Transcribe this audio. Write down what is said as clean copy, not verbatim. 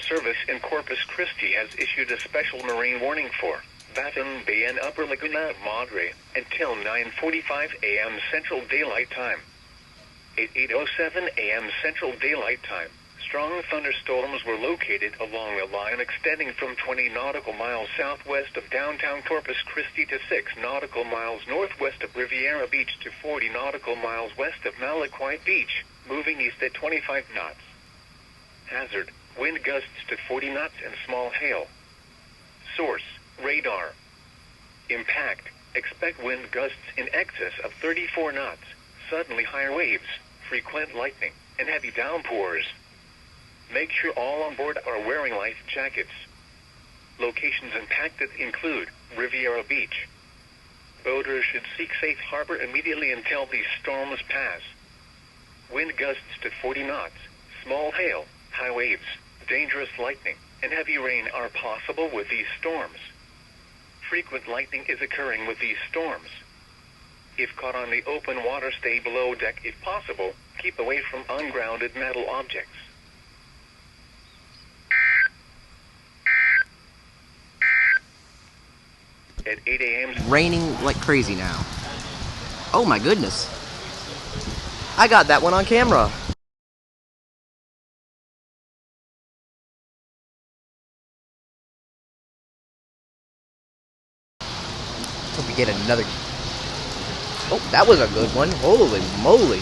Service in Corpus Christi has issued a special marine warning for Baton Bay and Upper Laguna Madre until 9:45 a.m. Central Daylight Time. At 8:07 a.m. Central Daylight Time, strong thunderstorms were located along a line extending from 20 nautical miles southwest of downtown Corpus Christi to 6 nautical miles northwest of Riviera Beach to 40 nautical miles west of Malaquite Beach, moving east at 25 knots. Hazard: wind gusts to 40 knots and small hail. Source: radar. Impact: expect wind gusts in excess of 34 knots, suddenly higher waves, frequent lightning, and heavy downpours. Make sure all on board are wearing life jackets. Locations impacted include Riviera Beach. Boaters should seek safe harbor immediately until these storms pass. Wind gusts to 40 knots, small hail, high waves, dangerous lightning, and heavy rain are possible with these storms. Frequent lightning is occurring with these storms. If caught on the open water, stay below deck if possible. Keep away from ungrounded metal objects. At 8 a.m. Raining like crazy now. Oh my goodness. I got that one on camera. Hope we get another. Oh, that was a good one. Holy moly.